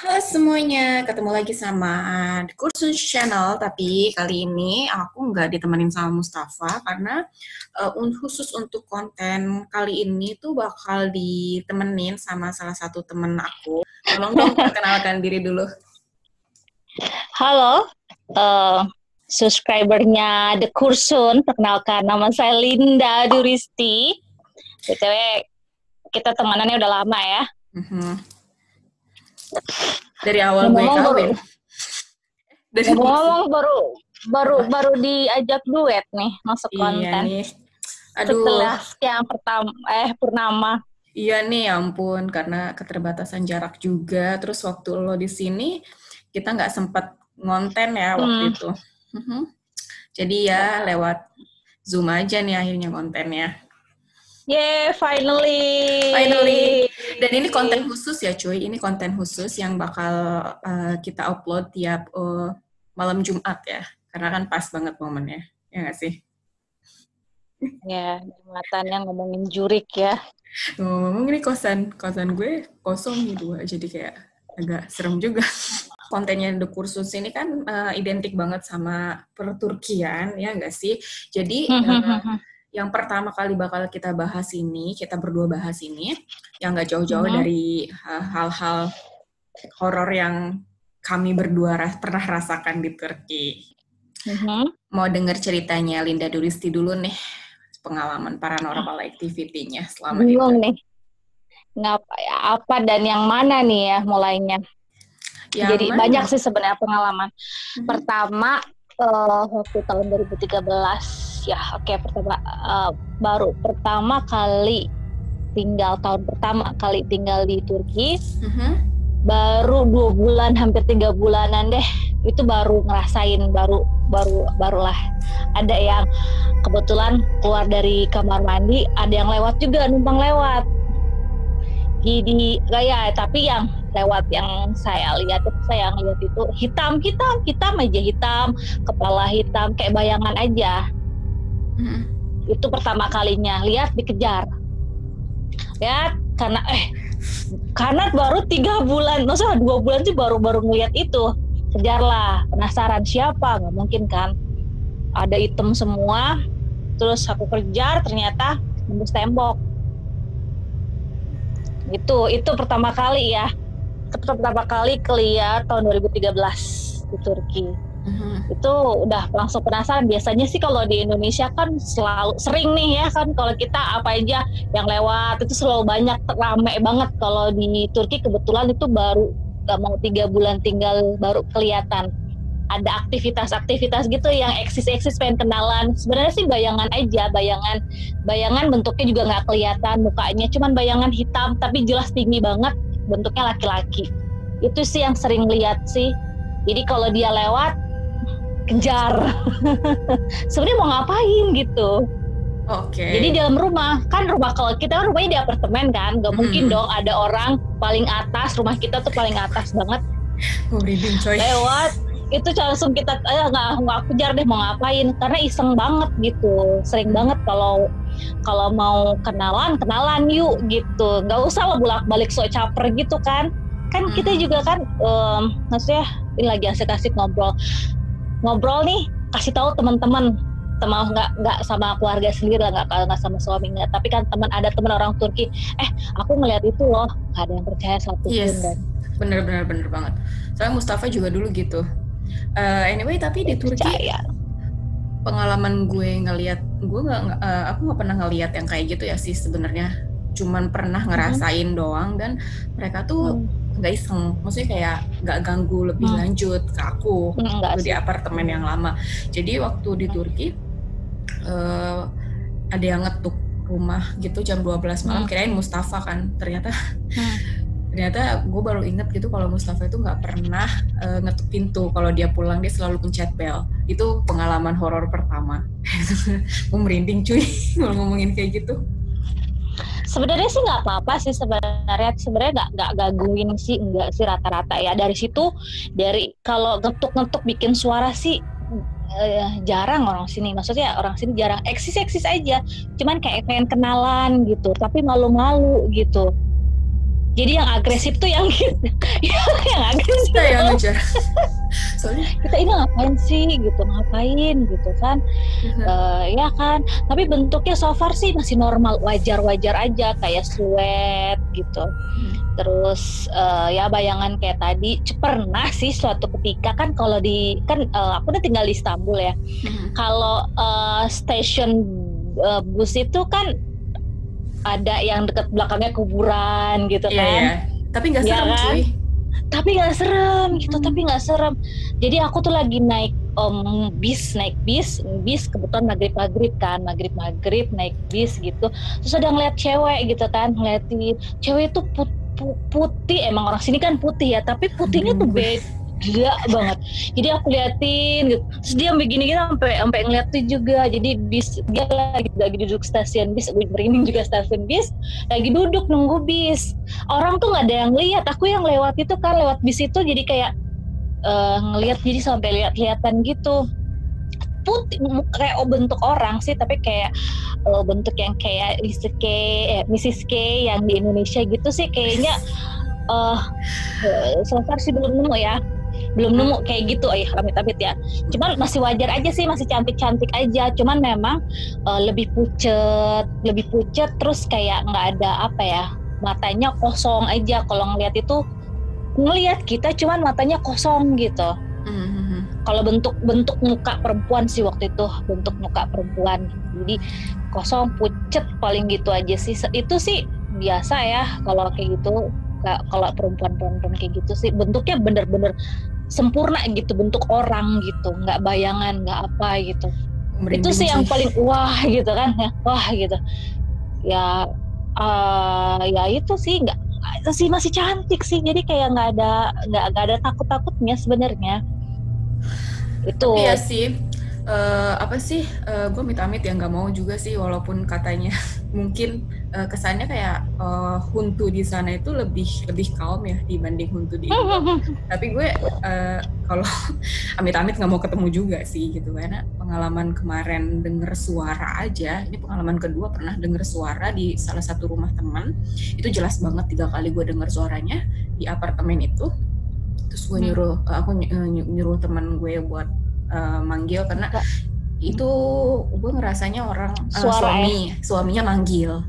Halo semuanya, ketemu lagi sama The Kursus Channel, tapi kali ini aku nggak ditemenin sama Mustafa karena khusus untuk konten kali ini tuh bakal ditemenin sama salah satu temen aku. Tolong dong perkenalkan diri dulu. Halo, eh, subscribernya The Kursun. Perkenalkan, nama saya Linda Duristi. BTW, kita temanannya udah lama ya. Dari awal gue kawin. Ngomong baru diajak duet nih masuk konten. Iya nih. Aduh. Setelah yang pertama Purnama. Iya nih, ampun, karena keterbatasan jarak juga. Terus waktu lo di sini kita nggak sempat ngonten ya waktu itu. Jadi ya lewat Zoom aja nih akhirnya kontennya. Yeah, finally. Dan ini konten khusus ya cuy, ini konten khusus yang bakal kita upload tiap malam Jumat ya. Karena kan pas banget momennya, ya nggak sih? Ya, Jumatan ngomongin jurik ya. Ngomong ini kosan gue kosong gitu, jadi kayak agak serem juga. Kontennya The Kursus ini kan identik banget sama perturkian, ya nggak sih? Jadi yang pertama kali bakal kita bahas ini, kita berdua bahas ini, yang nggak jauh-jauh dari hal-hal horor yang kami berdua pernah rasakan di Turki. Mau denger ceritanya Linda Duristi dulu nih, pengalaman paranormal activity-nya selama itu. Bingung nih, apa dan yang mana nih ya mulainya? Jadi banyak sih sebenarnya pengalaman. Pertama waktu tahun 2013 ya, pertama kali tinggal di Turki. Baru 2 bulan, hampir 3 bulanan deh, itu baru ngerasain, barulah ada yang kebetulan keluar dari kamar mandi, ada yang lewat juga, numpang lewat. Jadi tapi yang lewat yang saya lihat itu hitam aja, kepala hitam kayak bayangan aja. Itu pertama kalinya lihat, dikejar. Lihat karena baru 3 bulan, maksudnya 2 bulan sih baru ngeliat itu. Kejarlah, penasaran siapa, nggak mungkin kan, ada hitam semua. Terus aku kejar, ternyata nembus tembok. Itu pertama kali ya. Pertama kali kelihat tahun 2013 di Turki. Itu udah langsung penasaran. Biasanya sih kalau di Indonesia kan selalu sering nih ya kan, kalau kita apa aja yang lewat itu selalu banyak, rame banget. Kalau di Turki kebetulan itu baru gak mau 3 bulan tinggal, baru kelihatan ada aktivitas gitu yang eksis pengen kenalan. Sebenarnya sih bayangan aja, bayangan bentuknya juga nggak kelihatan mukanya, cuman bayangan hitam tapi jelas tinggi banget, bentuknya laki-laki. Itu sih yang sering lihat sih. Jadi kalau dia lewat, kejar. Sebenarnya mau ngapain gitu. Jadi dalam rumah, kan rumah, kalau kita kan rumahnya di apartemen kan, gak mungkin dong ada orang paling atas, rumah kita tuh paling atas banget. Lewat, itu langsung kita nggak kejar deh, mau ngapain, karena iseng banget gitu. Sering banget kalau mau kenalan yuk gitu, nggak usah lah bolak-balik sok caper gitu kan kita juga kan maksudnya ini lagi asik-asik ngobrol nih, kasih tahu teman-teman, nggak sama keluarga sendiri lah, nggak sama suami, nggak, tapi kan ada teman orang Turki, aku ngeliat itu loh, nggak ada yang percaya satu pun. Dan bener banget. Soalnya Mustafa juga dulu gitu. Anyway, tapi di Turki pengalaman gue ngelihat, aku nggak pernah ngelihat yang kayak gitu ya sih sebenarnya. Cuman pernah ngerasain doang, dan mereka tuh nggak iseng, maksudnya kayak nggak ganggu lebih lanjut ke aku di apartemen yang lama. Jadi waktu di Turki ada yang ngetuk rumah gitu jam 12 malam, kirain Mustafa kan, ternyata gue baru inget gitu kalau Mustafa itu nggak pernah ngetuk pintu. Kalau dia pulang dia selalu pencet bel. Itu pengalaman horor pertama. Gue merinding cuy kalau ngomongin kayak gitu. Sebenarnya sih nggak apa-apa sih, sebenarnya nggak gangguin sih, enggak sih, rata-rata ya. Dari situ, kalau ngetuk bikin suara sih jarang orang sini. Maksudnya orang sini jarang, eksis aja. Cuman kayak pengen kenalan gitu, tapi malu-malu gitu. Jadi yang agresif tuh yang gitu. Yang agresif kita yang ngejar. Soalnya kita ini ngapain sih gitu, ngapain gitu kan. Ya kan, tapi bentuknya so far sih masih normal, wajar-wajar aja, kayak sweat gitu. Terus ya bayangan kayak tadi, pernah sih suatu ketika kan kalau di kan aku udah tinggal di Istanbul ya. Kalau stasiun bus itu kan ada yang dekat belakangnya kuburan gitu kan. Iya. Tapi nggak serem kan? cuy. Tapi nggak serem gitu, tapi nggak serem. Jadi aku tuh lagi naik bis kebetulan maghrib naik bis gitu. Terus ada ngeliat cewek gitu kan, ngeliatin cewek itu putih, emang orang sini kan putih ya, tapi putihnya tuh beda banget. Jadi aku liatin gitu, terus dia begini gitu sampai ngeliatin juga. Jadi bis dia lagi duduk stasiun bis, gue merinding juga stasiun bis, lagi duduk nunggu bis. Orang tuh nggak ada yang lihat, aku yang lewat itu kan, lewat bis itu jadi kayak ngelihat, jadi sampai lihat-lihatan gitu. Putih kayak bentuk orang sih, tapi kayak bentuk yang kayak Mrs. K yang di Indonesia gitu sih kayaknya. So far sih belum nemu kayak gitu, amit-amit ya. Cuman masih wajar aja sih, masih cantik-cantik aja. Cuman memang lebih pucet, terus kayak nggak ada apa ya, matanya kosong aja. Kalau ngelihat kita, cuman matanya kosong gitu. Kalau bentuk muka perempuan sih waktu itu, bentuk muka perempuan. Jadi kosong, pucet, paling gitu aja sih. Itu sih biasa ya kalau kayak gitu. Kalau perempuan kayak gitu sih bentuknya bener-bener sempurna gitu, bentuk orang gitu, nggak bayangan, nggak apa gitu. Merinding itu sih yang paling wah gitu kan ya, wah gitu ya. Ya itu sih nggak sih, masih cantik sih, jadi kayak nggak ada takutnya sebenarnya itu. Tapi ya sih gue amit-amit ya nggak mau juga sih, walaupun katanya mungkin kesannya kayak Huntu di sana itu lebih calm ya dibanding Huntu di Indo. Tapi gue kalau amit-amit nggak mau ketemu juga sih gitu, karena pengalaman kemarin denger suara aja, ini pengalaman kedua pernah denger suara di salah satu rumah teman, itu jelas banget 3 kali gue denger suaranya di apartemen itu. Terus gue nyuruh teman gue buat manggil, karena itu gue ngerasanya orang suaminya manggil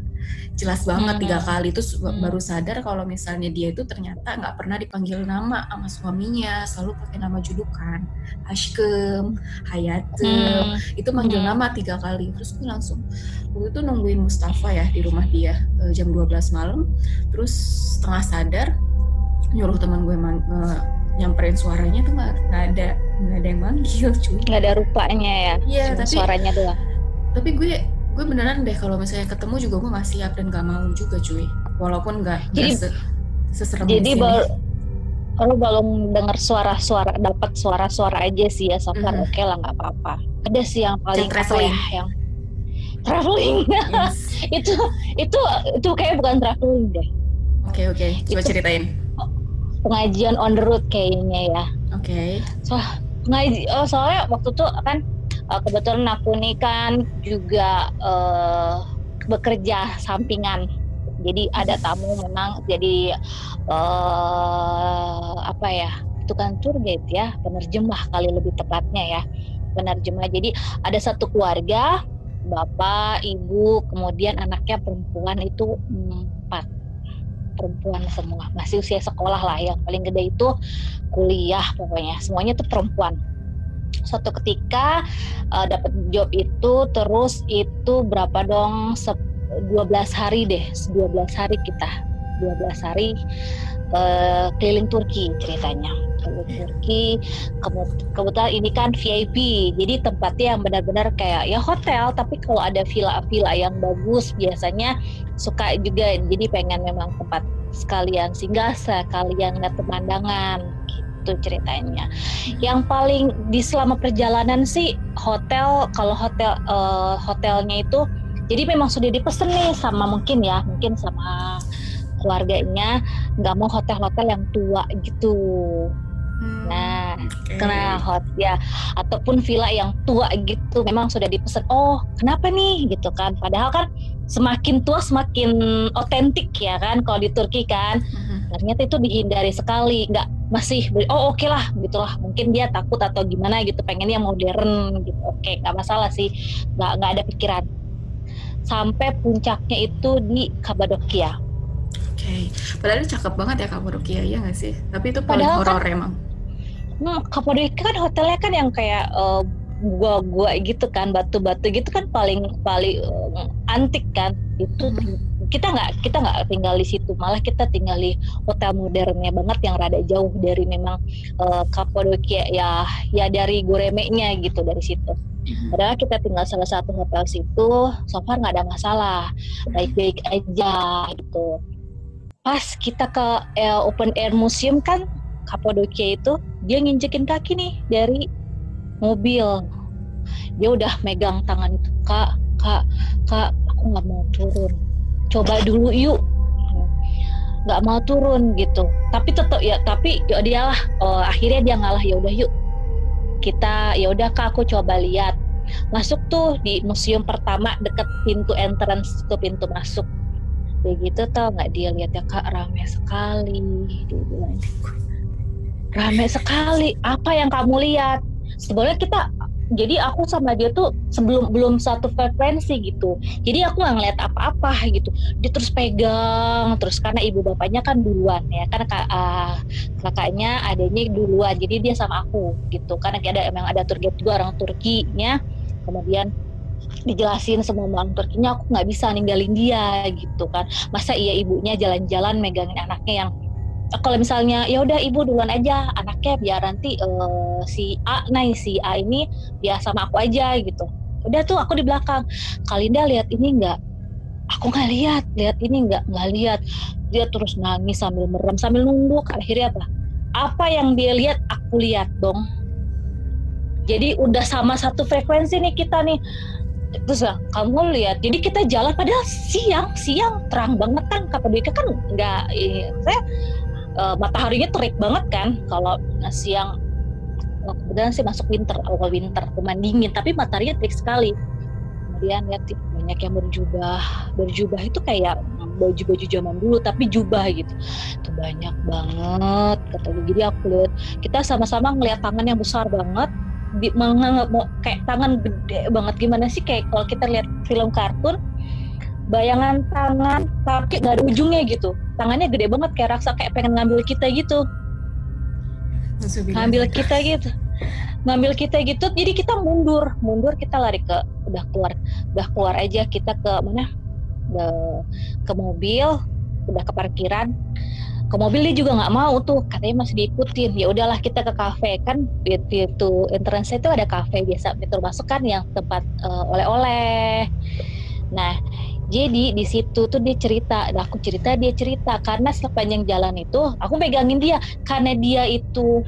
jelas banget 3 kali. Terus baru sadar kalau misalnya dia itu ternyata nggak pernah dipanggil nama sama suaminya, selalu pakai nama julukan, Ashkem, Hayatem, itu manggil nama 3 kali. Terus gue langsung waktu itu nungguin Mustafa ya di rumah dia jam 12 malam. Terus setengah sadar nyuruh teman gue nyamperin suaranya tuh nggak ada yang manggil, cuy. Nggak ada rupanya ya. Iya, tapi suaranya doang. Tapi gue beneran deh kalau misalnya ketemu juga gue nggak siap dan nggak mau juga, cuy. Walaupun nggak seserem. Jadi baru belum dengar suara-suara, dapat suara-suara aja sih ya, so far oke lah, nggak apa-apa. Ada sih yang paling yang traveling. Yes. itu kayak bukan traveling deh. Oke. Coba ceritain. Pengajian on the road kayaknya ya. Oke. Soalnya waktu itu kan kebetulan aku nih kan juga bekerja sampingan. Jadi ada tamu memang, jadi tukang tour guide ya, penerjemah kali lebih tepatnya ya, penerjemah. Jadi ada satu keluarga, bapak, ibu, kemudian anaknya perempuan itu 4. Perempuan semua, masih usia sekolah lah, yang paling gede itu kuliah, pokoknya semuanya tuh perempuan. Suatu ketika dapat job itu, terus itu berapa dong, 12 hari deh, 12 hari kita 12 hari keliling Turki ceritanya. Keliling Turki, kebetulan ini kan VIP, jadi tempatnya yang benar-benar kayak ya hotel, tapi kalau ada villa-villa yang bagus biasanya suka juga, jadi pengen memang tempat sekalian singgah, sekalian ngeliat pemandangan gitu ceritanya. Yang paling di selama perjalanan sih hotel, kalau hotelnya itu jadi memang sudah dipesen nih sama mungkin sama keluarganya, nggak mau hotel-hotel yang tua gitu. Nah kena hot ya, ataupun villa yang tua gitu memang sudah dipesan. Oh kenapa nih gitu kan, padahal kan semakin tua semakin otentik ya kan kalau di Turki kan. Ternyata itu dihindari sekali, nggak masih oke lah gitulah, mungkin dia takut atau gimana gitu, pengennya modern gitu. Oke, nggak masalah sih, nggak ada pikiran. Sampai puncaknya itu di Kapadokia. Oke. Padahal cakep banget ya Kapadokia, ya nggak sih? Tapi itu paling horor emang. Kapadokia kan hotelnya kan yang kayak gua gitu kan, batu-batu gitu kan, paling antik kan. Itu kita nggak tinggal di situ, malah kita tinggal di hotel modernnya banget yang rada jauh dari memang Kapadokia ya dari Goremeknya gitu, dari situ. Padahal kita tinggal salah satu hotel situ, so far nggak ada masalah, baik-baik aja gitu. Pas kita ke open air museum kan, Kapadokia itu dia nginjekin kaki nih dari mobil, dia udah megang tangan itu, kak aku nggak mau turun, coba dulu yuk, nggak mau turun gitu. Tapi dialah akhirnya dia ngalah, ya udah yuk kita, ya udah kak aku coba lihat. Masuk tuh di museum pertama deket pintu entrance tuh, pintu masuk. Begitu tau nggak dia lihat ya kak, ramai sekali. Dia bilang, ramai sekali. Apa yang kamu lihat? Sebenarnya jadi aku sama dia tuh belum satu frekuensi gitu. Jadi aku nggak ngeliat apa-apa gitu. Dia terus pegang, terus karena ibu bapaknya kan duluan ya, karena kakaknya adanya duluan. Jadi dia sama aku gitu. Karena emang ada tour guide juga orang Turkinya. Kemudian dijelasin semua orang Turkinya, aku nggak bisa ninggalin dia gitu kan. Masa iya ibunya jalan-jalan megangin anaknya, yang kalau misalnya ya udah ibu duluan aja anaknya, biar nanti si A ini biar sama aku aja gitu. Udah tuh aku di belakang, Kalinda lihat ini nggak? Aku nggak lihat ini nggak lihat. Dia terus nangis sambil merem sambil nunduk. Akhirnya apa yang dia lihat aku lihat dong. Jadi udah sama satu frekuensi nih kita nih. Terus kamu lihat, jadi kita jalan padahal siang terang banget kan. Kapadokia kan nggak, mataharinya terik banget kan. Kalau siang kebetulan sih masuk awal winter, lumayan dingin, tapi mataharinya terik sekali. Kemudian lihat banyak yang berjubah itu kayak baju-baju zaman dulu tapi jubah gitu. Itu banyak banget kata gue. Jadi aku lihat, kita sama-sama ngelihat tangan yang besar banget, kayak tangan gede banget. Gimana sih, kayak kalau kita lihat film kartun, bayangan tangan tapi nggak ada ujungnya gitu. Tangannya gede banget kayak raksa, kayak pengen ngambil kita gitu. Ngambil kita gitu. Jadi kita mundur kita lari udah keluar aja kita ke mana, ke mobil, udah ke parkiran. Ke mobil dia juga nggak mau tuh, katanya masih diikutin. Ya udahlah kita ke kafe kan, di pintu entrance itu ada kafe biasa pintu masuk kan, yang tempat oleh-oleh. Nah jadi di situ tuh dia cerita, aku cerita, dia cerita. Karena sepanjang jalan itu aku megangin dia, karena dia itu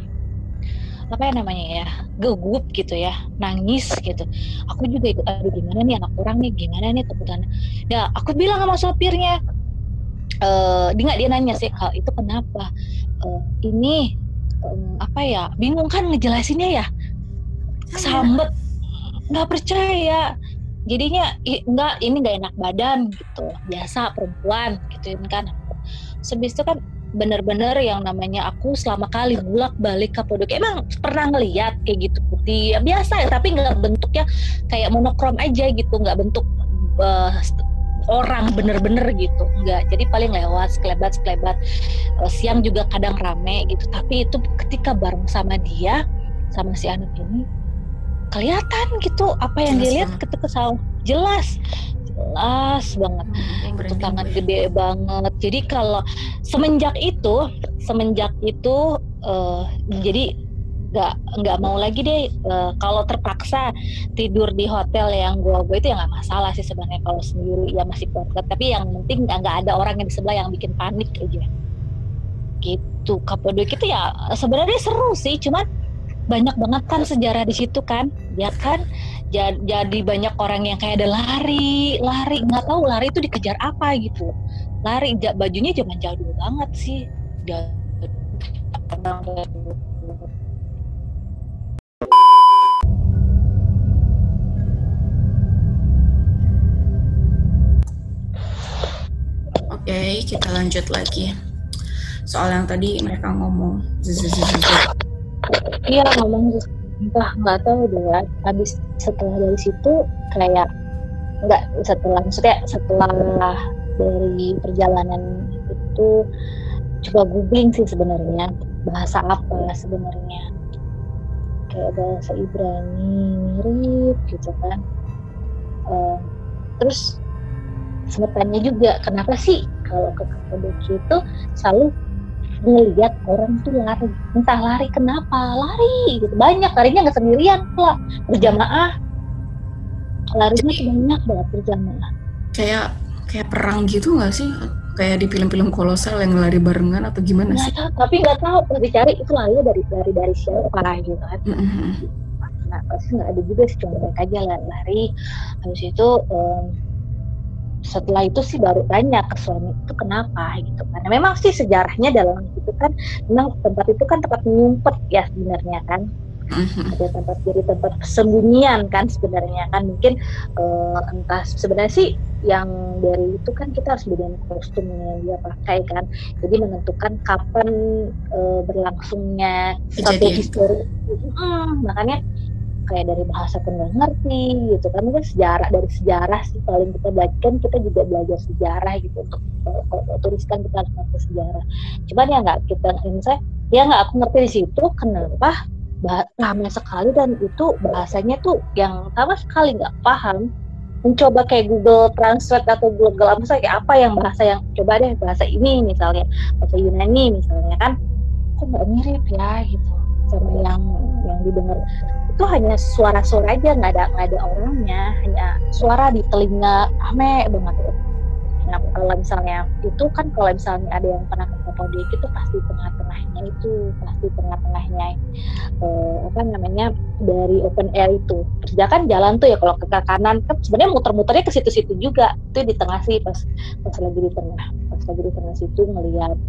apa ya namanya ya, gugup gitu ya, nangis gitu. Aku juga ikut, aduh gimana nih anak orang nih, gimana nih tepukan. Ya aku bilang sama sopirnya, dia nanya sih, hal itu kenapa? Ini apa ya, bingung kan ngejelasinnya ya, kesambet, nggak percaya. Jadinya ini nggak enak badan gitu, biasa perempuan gitu kan. Sebis itu kan bener-bener yang namanya aku selama kali bolak-balik Kapadokia emang pernah ngeliat kayak gitu putih ya, biasa ya, tapi nggak bentuknya kayak monokrom aja gitu, nggak bentuk orang bener-bener gitu, nggak. Jadi paling lewat sekelebat siang juga kadang rame gitu. Tapi itu ketika bareng sama dia, sama si anak ini, kelihatan gitu apa yang dia lihat ketika jelas banget. Itu tangan gede banget. Jadi kalau semenjak itu jadi nggak mau lagi deh. Kalau terpaksa tidur di hotel yang gua itu ya nggak masalah sih sebenarnya, kalau sendiri ya masih kuat. Tapi yang penting nggak ada orang yang di sebelah yang bikin panik aja gitu. Kapadokia itu ya sebenarnya seru sih, cuman banyak banget kan sejarah di situ kan, ya kan. Jadi banyak orang yang kayak ada lari, nggak tahu lari itu dikejar apa gitu. Lari, bajunya zaman jadul banget sih. Oke, kita lanjut lagi. Soal yang tadi mereka ngomong. Iya, ngomong entah nggak tahu deh ya. Habis setelah dari situ kayak maksudnya setelah dari perjalanan itu coba googling sih sebenarnya bahasa apa sebenarnya, kayak bahasa Ibrani mirip gitu kan. Terus sempat tanya juga kenapa sih kalau ke Kapadokia itu selalu ngelihat orang tuh lari, entah lari kenapa lari gitu, banyak larinya nggak sendirian pula, berjamaah, larinya tuh banyak banget berjamaah, kayak perang gitu nggak sih, kayak di film-film kolosal yang lari barengan atau gimana sih? Tapi nggak tahu pas dicari itu lari dari siapa gitu kan. Nah pasti nggak ada juga sih, cuma mereka aja lari. Habis itu setelah itu sih baru tanya ke suami itu kenapa gitu, karena memang sih sejarahnya dalam itu kan memang tempat itu kan tempat ngumpet ya sebenarnya kan. Ada tempat jadi tempat persembunyian kan sebenarnya kan, mungkin entah sebenarnya sih yang dari itu kan kita harus bedain kostum yang dia pakai kan, jadi menentukan kapan berlangsungnya satu histori. Makanya kayak dari bahasa pun nggak ngerti gitu kan, mungkin dari sejarah sih paling kita belajar, kan kita juga belajar sejarah gitu, untuk kalau tulis kan kita harus ngerti sejarah, cuman ya nggak kita insight ya nggak aku ngerti di situ kenapa ramai sekali dan itu bahasanya tuh yang sama sekali nggak paham. Mencoba kayak Google Translate atau Google apa kayak apa yang bahasa yang coba deh bahasa ini misalnya bahasa Yunani misalnya kan, kok nggak mirip ya gitu sama yang didengar, itu hanya suara-suara aja, nggak ada orangnya, hanya suara di telinga rame banget. Nah kalau misalnya itu kan, kalau misalnya ada yang pernah ke Kapadokia itu pasti tengah-tengahnya dari open air itu. Terus kan jalan tuh ya kalau ke kanan kan sebenarnya muter-muternya ke situ-situ juga. Itu di tengah sih pas lagi di tengah situ ngelihat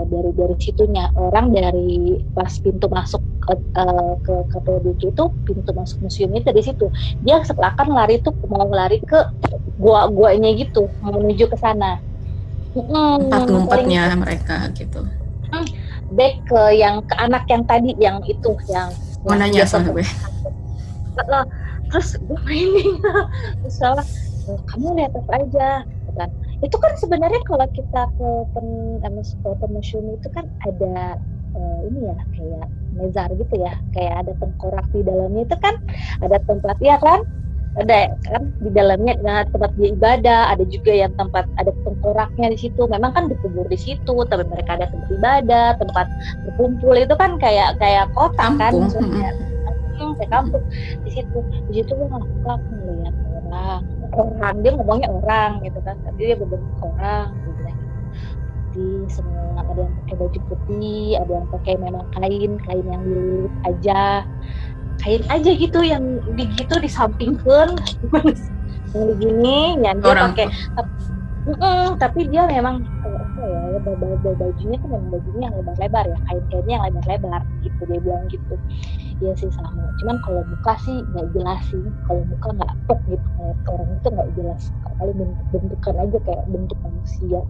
dari situnya orang dari pas pintu masuk ke Kapadokia itu, pintu masuk museum itu dari situ. Dia seakan lari tuh mau lari ke gua-guanya gitu, mau menuju ke sana. Tempat ngumpetnya mereka gitu. Back ke anak yang tadi, yang itu yang mau nanya sama gue. Terus gue mainin terus salah, kamu lihat apa aja kan. Itu kan sebenarnya kalau kita ke museum itu kan ada ini ya kayak mezar gitu ya, kayak ada tengkorak di dalamnya, itu kan ada tempat ya kan, ada kan di dalamnya tempat dia ibadah, ada juga yang tempat ada tengkoraknya di situ. Memang kan dikubur di situ, tapi mereka ada tempat ibadah, tempat berkumpul, itu kan kayak kota kampung. Kan maksudnya kayak kampung. Di situ gue ngeliat orang, dia ngomongnya orang gitu kan, tapi dia berbentuk orang gitu ya. Di semua ada yang pakai baju putih, ada yang pakai memang kain yang dililit aja, kain aja gitu yang begitu disampingkan yang begini yang dia pakai, tapi dia memang bajunya kan memang bajunya yang lebar-lebar ya, kain-kainnya yang lebar-lebar gitu, dia bilang gitu. Iya sih sama, cuman kalau muka sih nggak jelas sih, kalau muka nggak pek gitu, orang itu nggak jelas, kali bentukan aja kayak bentuk manusia.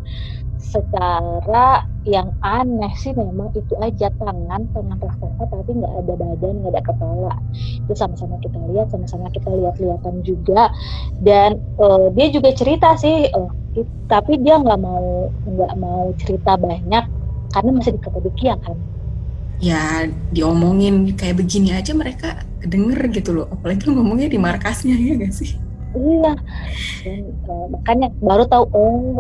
Secara yang aneh sih memang itu aja, tangan raksasa tapi nggak ada badan, nggak ada kepala. Itu sama-sama kita lihat-lihatan juga. Dan dia juga cerita sih, tapi dia nggak mau cerita banyak karena masih di Kapadokia kan. Ya diomongin kayak begini aja mereka kedenger gitu loh, apalagi lu ngomongnya di markasnya, ya gak sih? Iya, dan makanya baru tahu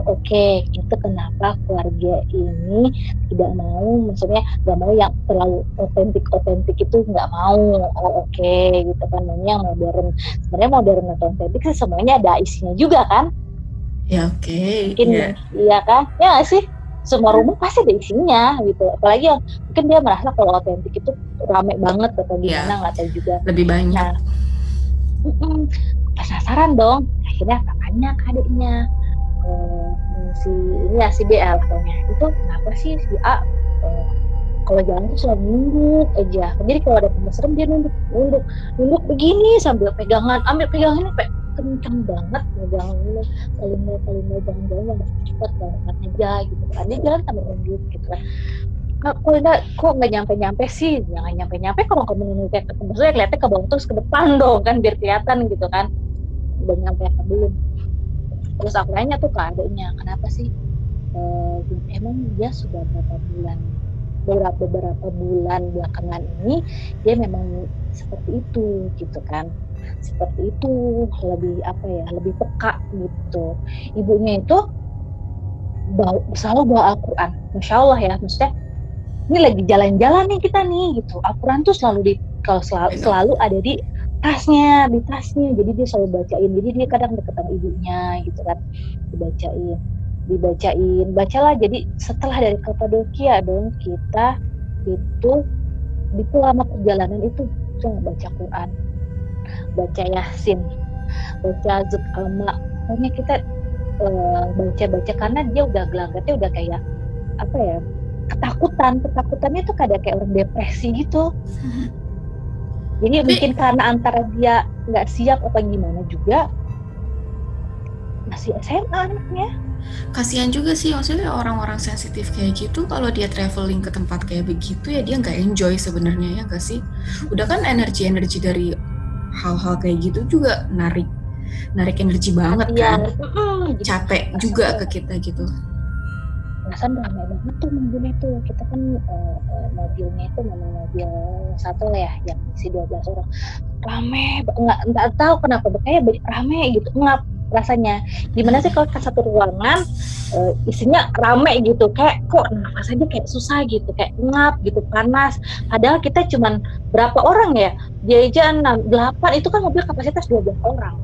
oke, itu kenapa keluarga ini tidak mau, maksudnya nggak mau yang terlalu otentik itu, nggak mau. Oke, gitu kan, maunya yang modern. Sebenarnya modern atau otentik sih semuanya ada isinya juga kan? Ya oke. Mungkin iya kan? Ya nggak sih? Semua rumah pasti ada isinya gitu, apalagi yang mungkin dia merasa kalau otentik itu rame banget atau gimana, nggak tahu juga. Lebih banyak. Nah, penasaran dong, akhirnya tanya ke adiknya, si B katanya, itu kenapa sih si A kalau jalan tuh selalu nunduk aja, jadi kalau ada serem dia nunduk begini sambil ambil pegangan kenceng banget, jangan jalan cepet banget aja gitu kan, dia jalan sambil nunduk gitu kan. Kok nggak nyampe sih, jangan nyampe kalau kamu nunduk maksudnya kelihatannya ke bawah terus ke depan dong kan, biar kelihatan gitu kan udah nyampe apa belum. Terus aku nanya tuh ke adiknya, kenapa sih emang dia sudah beberapa bulan belakangan ini dia memang seperti itu gitu kan, seperti itu, lebih peka gitu. Ibunya itu selalu bawa Al-Quran, Masya Allah ya, maksudnya ini lagi jalan-jalan nih kita nih gitu, Al-Quran tuh selalu ada di tasnya, jadi dia selalu bacain, jadi dia kadang deketan ibunya gitu kan, dibacain, bacalah. Jadi setelah dari Kapadokia dong, kita itu di selama perjalanan itu cuma baca Quran, baca Yasin, baca Zut Ama, pokoknya kita baca karena dia udah gelagatnya udah kayak apa ya, ketakutannya tuh kayak orang depresi gitu. Jadi mungkin karena antara dia nggak siap apa gimana juga, masih SMA anaknya. Kasihan juga sih, maksudnya orang-orang sensitif kayak gitu kalau dia traveling ke tempat kayak begitu ya dia nggak enjoy sebenarnya, ya nggak sih? Udah kan energi dari hal-hal kayak gitu juga narik energi banget kan, capek juga ke kita gitu. Perasaan ramai banget tuh mobil itu, kita kan mobilnya itu memang mobil satu ya yang isi 12 orang, rame, nggak tahu kenapa kayak rame gitu, ngap rasanya. Gimana sih kalau ke satu ruangan isinya rame gitu, kayak kok nafas aja kayak susah gitu, kayak ngap gitu, panas, padahal kita cuman berapa orang ya, dia aja 8, itu kan mobil kapasitas 12 orang,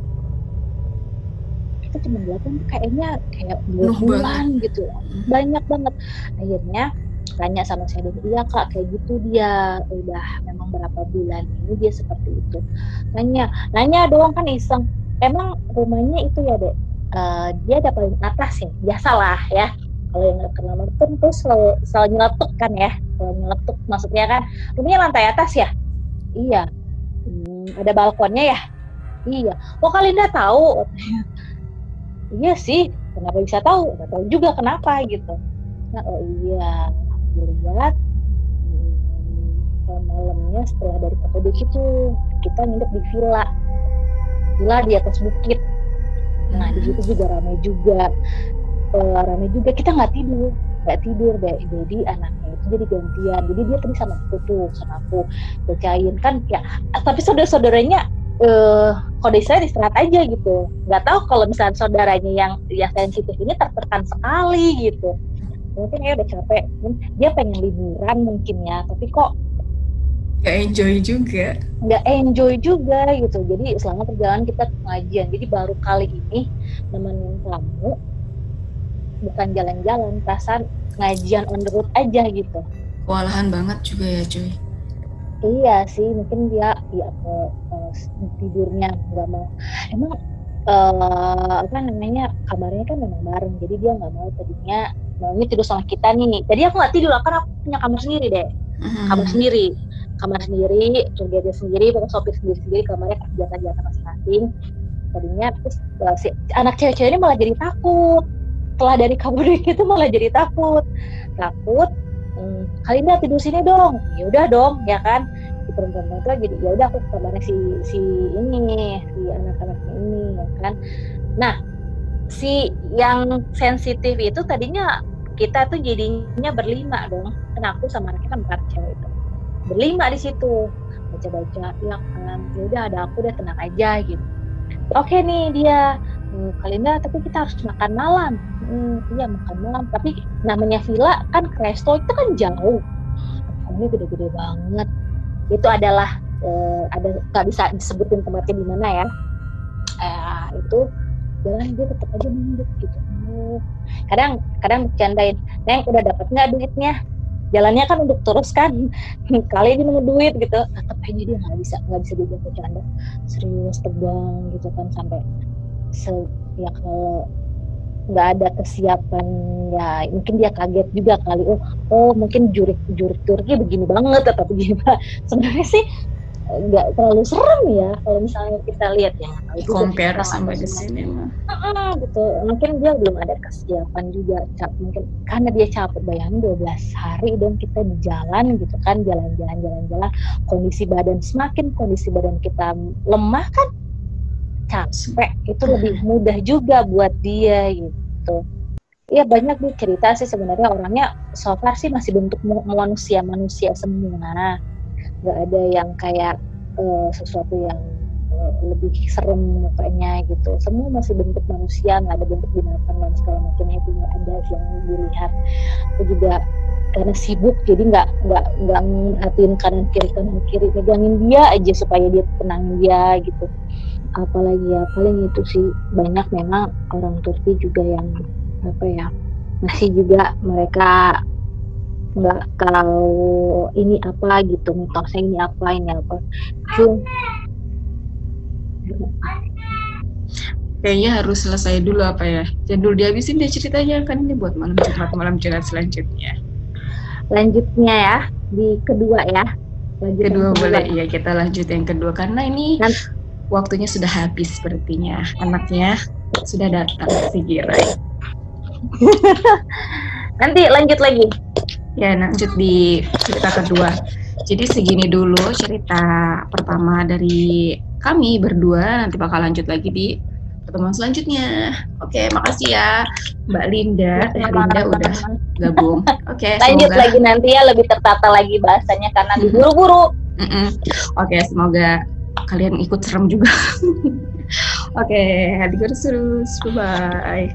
kita cuma 8 kayaknya kayak 2 bulan gitu, banyak banget. Akhirnya tanya sama saya, iya Kak kayak gitu dia udah memang berapa bulan ini dia seperti itu. Nanya dong kan iseng, emang rumahnya itu ya Dek, dia ada paling atas ya, biasalah ya kalau yang kenal nonton tuh selalu nyeletuk kan ya, nyeletuk maksudnya kan rumahnya lantai atas ya, iya. Ada balkonnya ya, iya. Oh Kalinda tahu? Iya sih, kenapa bisa tahu? Nggak tahu juga kenapa gitu. Nah, oh iya, dilihat malamnya setelah dari Kapadokia itu kita nginep di villa di atas bukit. Nah di situ juga ramai juga, kita nggak tidur deh. Jadi anaknya itu jadi gantian. Jadi dia tadi sama aku bacain kan ya. Tapi saudara-saudaranya kode saya istirahat aja gitu, nggak tahu kalau misalnya saudaranya yang sensitif ini tertekan sekali gitu, mungkin ya udah capek, dia pengen liburan mungkin ya, tapi kok nggak enjoy juga gitu. Jadi selama perjalanan kita pengajian, jadi baru kali ini nemenin kamu bukan jalan-jalan, perasaan ngajian on the road aja gitu. Kewalahan banget juga ya cuy. Iya sih, mungkin dia tidurnya nggak mau. Emang kamarnya kan memang bareng, jadi dia nggak mau, tadinya maunya tidur sama kita nih. Jadi aku nggak tidur lah, kan aku punya kamar sendiri deh, kamar sendiri, dia sendiri, pokoknya sopir sendiri, kamarnya biasa masing-masing. Tadinya terus si anak cewek-cewek ini malah jadi takut. Setelah dari Kapadokia itu malah jadi takut. Kalinda tidur sini dong, ya udah dong ya kan, di perempuan itu jadi ya udah aku ke kamarnya si anak-anaknya ini ya kan. Nah si yang sensitif itu tadinya kita tuh jadinya berlima dong, kan aku sama anaknya kan 4 cewek itu berlima di situ baca ya kan, ya udah ada aku udah tenang aja gitu. Oke nih dia, Kalinda tapi kita harus makan malam. Iya makan malam, tapi namanya villa kan ke resto itu kan jauh, ini gede-gede banget. Itu adalah nggak bisa disebutin tempatnya di mana ya. Itu jalan dia tetap aja nunduk gitu. Kadang bercandain, Neng udah dapat nggak duitnya? Jalannya kan untuk terus kan, kali dia nemu duit gitu, tetap aja dia nggak bisa diajak bercanda, serius tegang gitu kan, sampai ya kalau nggak ada kesiapan ya mungkin dia kaget juga kali, oh mungkin jurik Turki begini banget atau begini. Sebenarnya sih nggak terlalu serem ya kalau misalnya kita lihat ya. Compare sampai di sini mah. Gitu. Mungkin dia belum ada kesiapan juga. Mungkin karena dia capek, bayangin 12 hari dong kita di jalan gitu kan, jalan-jalan. Kondisi badan kita lemah kan, capek. Itu lebih mudah juga buat dia gitu. Ya banyak nih cerita sih sebenarnya, orangnya so far sih masih bentuk manusia semua, nggak ada yang kayak sesuatu yang lebih serem mukanya gitu, semua masih bentuk manusia, nggak ada bentuk binatang dan segala macamnya itu nggak ada yang dilihat. Aku juga karena sibuk jadi nggak merhatiin kanan kiri, megangin dia aja supaya dia tenang dia gitu. Apalagi ya paling itu sih, banyak memang orang Turki juga yang masih juga mereka nggak tahu ini apa gitu, mitosnya ini apa kayaknya harus selesai dulu jangan dulu dihabisin deh ceritanya, kan ini buat malam curhat selanjutnya ya, di kedua ya, kedua boleh. Iya, kita lanjut yang kedua karena ini waktunya sudah habis sepertinya, anaknya sudah datang si Giray. Nanti lanjut lagi ya, lanjut di cerita kedua. Jadi segini dulu cerita pertama dari kami berdua, nanti bakal lanjut lagi di pertemuan selanjutnya. Oke, makasih ya Mbak Linda. Linda udah gabung. Oke, lanjut lagi nanti ya, lebih tertata lagi bahasanya karena diburu-buru. Oke, semoga kalian ikut serem juga. Oke, hati terus. Bye-bye.